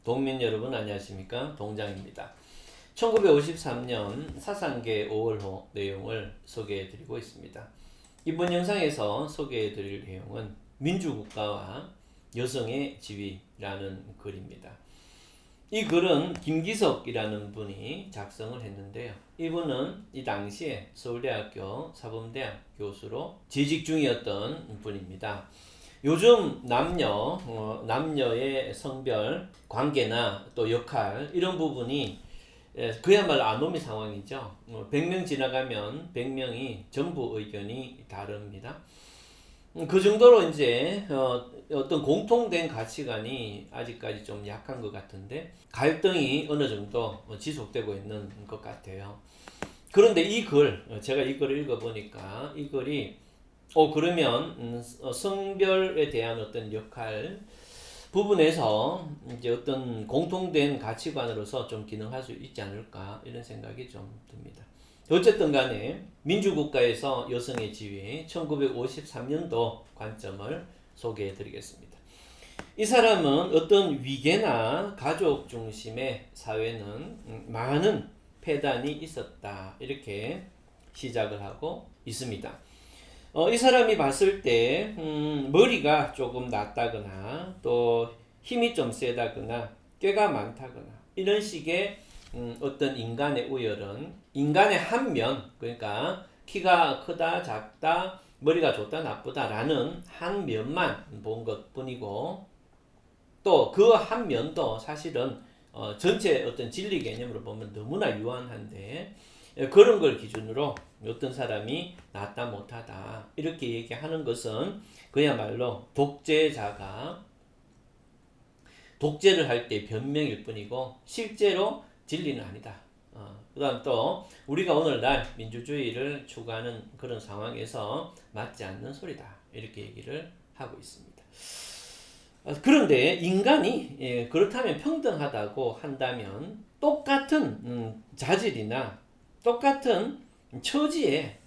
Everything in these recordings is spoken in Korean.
동민 여러분 안녕하십니까? 동장입니다. 1953년 사상계 5월호 내용을 소개해 드리고 있습니다. 이번 영상에서 소개해 드릴 내용은 민주국가와 여성의 지위라는 글입니다. 이 글은 김기석이라는 분이 작성을 했는데요. 이분은 이 당시에 서울대학교 사범대학 교수로 재직 중이었던 분입니다. 요즘 남녀의 성별 관계나 또 역할 이런 부분이 그야말로 아노미 상황이죠. 100명 지나가면 100명이 전부 의견이 다릅니다. 그 정도로 이제 어떤 공통된 가치관이 아직까지 좀 약한 것 같은데 갈등이 어느 정도 지속되고 있는 것 같아요. 그런데 제가 이 글을 읽어보니까 이 글이 그러면 성별에 대한 어떤 역할 부분에서 이제 어떤 공통된 가치관으로서 좀 기능할 수 있지 않을까 이런 생각이 좀 듭니다. 어쨌든 간에 민주국가에서 여성의 지위 1953년도 관점을 소개해 드리겠습니다. 이 사람은 어떤 위계나 가족 중심의 사회는 많은 폐단이 있었다 이렇게 시작을 하고 있습니다. 이 사람이 봤을 때 머리가 조금 낮다거나 또 힘이 좀 세다거나 꾀가 많다거나 이런 식의 어떤 인간의 우열은 인간의 한 면, 그러니까 키가 크다 작다 머리가 좋다 나쁘다라는 한 면만 본 것뿐이고 또 그 한 면도 사실은 전체 어떤 진리 개념으로 보면 너무나 유한한데 그런 걸 기준으로 어떤 사람이 낫다 못하다 이렇게 얘기하는 것은 그야말로 독재자가 독재를 할 때 변명일 뿐이고 실제로 진리는 아니다. 그 다음 또 우리가 오늘날 민주주의를 추구하는 그런 상황에서 맞지 않는 소리다 이렇게 얘기를 하고 있습니다. 그런데 인간이 그렇다면 평등하다고 한다면 똑같은 자질이나 똑같은 처지에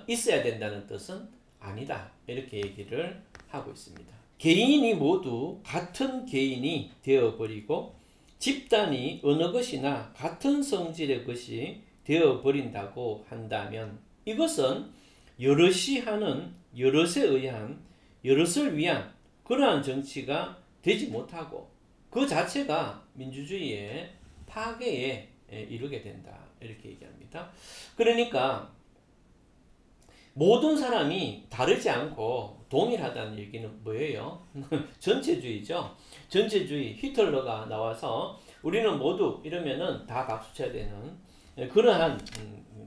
있어야 된다는 뜻은 아니다 이렇게 얘기를 하고 있습니다. 개인이 모두 같은 개인이 되어버리고 집단이 어느 것이나 같은 성질의 것이 되어버린다고 한다면 이것은 여럿이 하는 여럿에 의한 여럿을 위한 그러한 정치가 되지 못하고 그 자체가 민주주의의 파괴에 이르게 된다 이렇게 얘기합니다. 그러니까 모든 사람이 다르지 않고 동일하다는 얘기는 뭐예요? 전체주의죠. 전체주의. 히틀러가 나와서 우리는 모두 이러면은 다 박수 쳐야 되는 그러한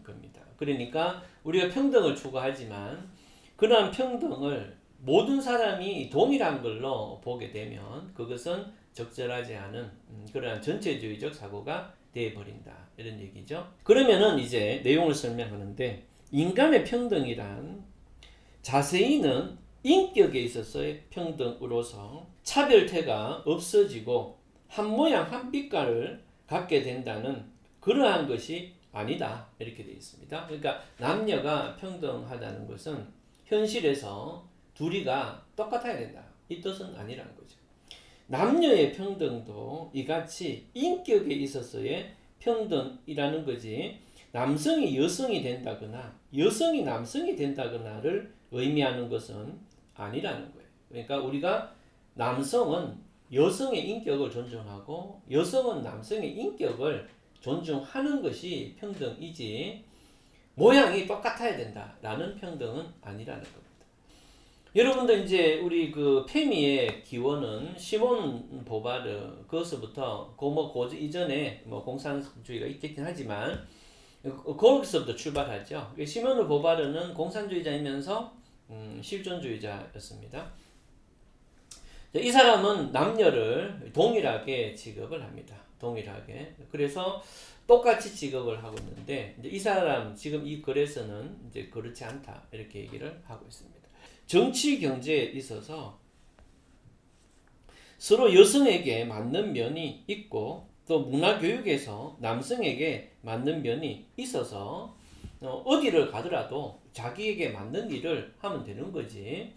겁니다. 그러니까 우리가 평등을 추구하지만 그러한 평등을 모든 사람이 동일한 걸로 보게 되면 그것은 적절하지 않은 그러한 전체주의적 사고가 되어버린다 이런 얘기죠. 그러면은 이제 내용을 설명하는데 인간의 평등이란 자세히는 인격에 있어서의 평등으로서 차별태가 없어지고 한 모양 한 빛깔을 갖게 된다는 그러한 것이 아니다 이렇게 되어 있습니다. 그러니까 남녀가 평등하다는 것은 현실에서 둘이가 똑같아야 된다 이 뜻은 아니라는 거죠. 남녀의 평등도 이같이 인격에 있어서의 평등이라는 거지 남성이 여성이 된다거나 여성이 남성이 된다거나를 의미하는 것은 아니라는 거예요. 그러니까 우리가 남성은 여성의 인격을 존중하고 여성은 남성의 인격을 존중하는 것이 평등이지 모양이 똑같아야 된다라는 평등은 아니라는 겁니다. 여러분들 이제 우리 그 페미의 기원은 시몬 보바르 그것부터 그 이전에 뭐 공산주의가 있겠긴 하지만 거기서부터 출발하죠. 시몬 보바르는 공산주의자이면서 실존주의자였습니다. 이 사람은 남녀를 동일하게 취급을 합니다. 동일하게. 그래서 똑같이 취급을 하고 있는데 이 사람 지금 이 글에서는 이제 그렇지 않다 이렇게 얘기를 하고 있습니다. 정치 경제에 있어서 서로 여성에게 맞는 면이 있고 또 문화교육에서 남성에게 맞는 면이 있어서 어디를 가더라도 자기에게 맞는 일을 하면 되는 거지.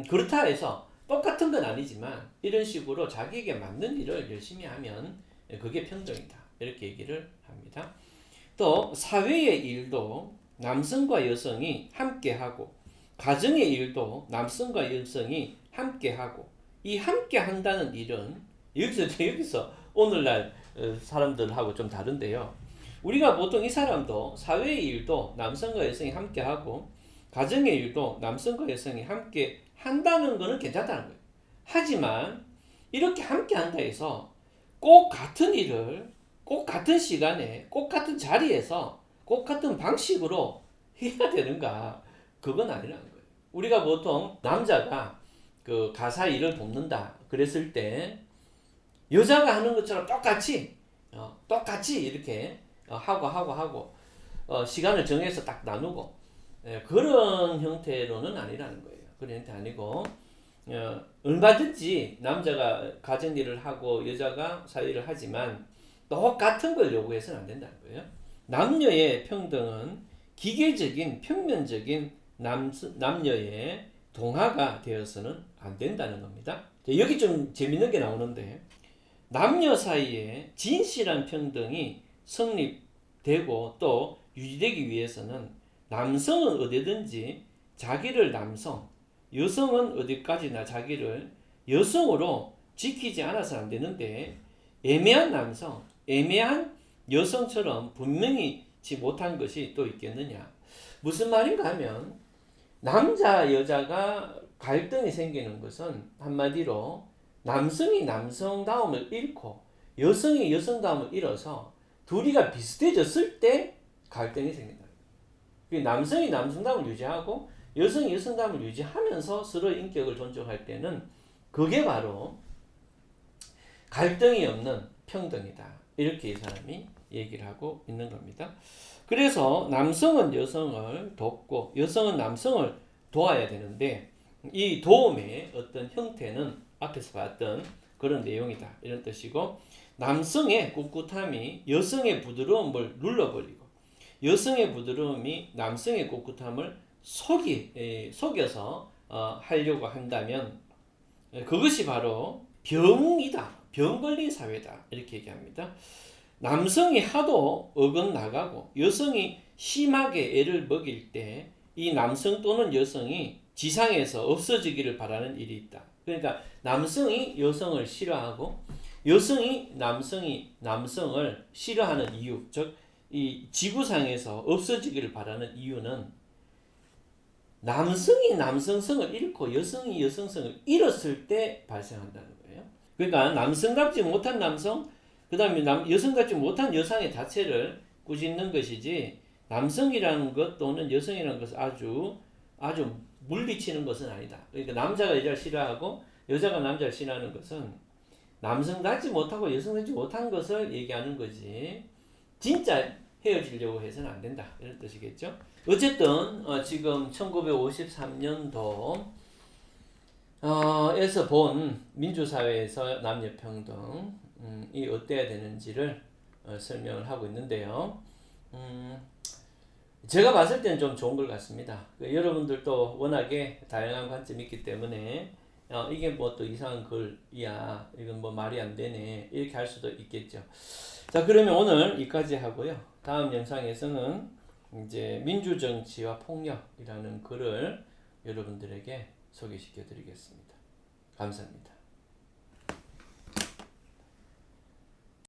그렇다 해서 똑같은 건 아니지만 이런 식으로 자기에게 맞는 일을 열심히 하면 그게 평등이다. 이렇게 얘기를 합니다. 또 사회의 일도 남성과 여성이 함께하고 가정의 일도 남성과 여성이 함께하고 이 함께한다는 일은 여기서 오늘날 사람들하고 좀 다른데요. 우리가 보통 이 사람도 사회의 일도 남성과 여성이 함께하고 가정의 일도 남성과 여성이 함께 한다는 거는 괜찮다는 거예요. 하지만 이렇게 함께 한다 해서 꼭 같은 일을 꼭 같은 시간에 꼭 같은 자리에서 꼭 같은 방식으로 해야 되는가? 그건 아니라는 거예요. 우리가 보통 남자가 그 가사 일을 돕는다 그랬을 때 여자가 하는 것처럼 똑같이 이렇게 하고 시간을 정해서 딱 나누고 그런 형태로는 아니라는 거예요. 그런 형태 아니고 얼마든지 남자가 가정일을 하고 여자가 사회일을 하지만 똑같은 걸 요구해서는 안 된다는 거예요. 남녀의 평등은 기계적인 평면적인 남녀의 동화가 되어서는 안 된다는 겁니다. 여기 좀 재밌는 게 나오는데 남녀 사이에 진실한 평등이 성립되고 또 유지되기 위해서는 남성은 어디든지 자기를 남성, 여성은 어디까지나 자기를 여성으로 지키지 않아서 안 되는데 애매한 남성, 애매한 여성처럼 분명히지 못한 것이 또 있겠느냐. 무슨 말인가 하면 남자 여자가 갈등이 생기는 것은 한마디로 남성이 남성다움을 잃고 여성이 여성다움을 잃어서 둘이가 비슷해졌을 때 갈등이 생긴다. 남성이 남성다움을 유지하고 여성이 여성다움을 유지하면서 서로의 인격을 존중할 때는 그게 바로 갈등이 없는 평등이다. 이렇게 이 사람이 얘기를 하고 있는 겁니다. 그래서 남성은 여성을 돕고 여성은 남성을 도와야 되는데 이 도움의 어떤 형태는 앞에서 봤던 그런 내용이다. 이런 뜻이고 남성의 꿋꿋함이 여성의 부드러움을 눌러버리고 여성의 부드러움이 남성의 꿋꿋함을 속여서 하려고 한다면 그것이 바로 병이다. 병 걸린 사회다. 이렇게 얘기합니다. 남성이 하도 어긋나가고 여성이 심하게 애를 먹일 때 이 남성 또는 여성이 지상에서 없어지기를 바라는 일이 있다. 그러니까 남성이 여성을 싫어하고 여성이 남성을 싫어하는 이유, 즉 이 지구상에서 없어지기를 바라는 이유는 남성이 남성성을 잃고 여성이 여성성을 잃었을 때 발생한다는 거예요. 그러니까 남성답지 못한 남성, 그 다음에 여성답지 못한 여성의 자체를 꾸짖는 것이지 남성이라는 것 또는 여성이라는 것을 아주 물리치는 것은 아니다. 그러니까 남자가 여자를 싫어하고 여자가 남자를 싫어하는 것은 남성답지 못하고 여성답지 못한 것을 얘기하는 거지 진짜 헤어지려고 해서는 안 된다. 이런 뜻이겠죠. 어쨌든 지금 1953년도 에서 본 민주사회에서 남녀평등이 어때야 되는지를 설명을 하고 있는데요. 제가 봤을 때는 좀 좋은 것 같습니다. 여러분들도 워낙에 다양한 관점이 있기 때문에 이게 뭐 또 이상한 글이야, 이건 뭐 말이 안 되네, 이렇게 할 수도 있겠죠. 자, 그러면 오늘 여기까지 하고요. 다음 영상에서는 이제 민주정치와 폭력이라는 글을 여러분들에게 소개시켜 드리겠습니다. 감사합니다.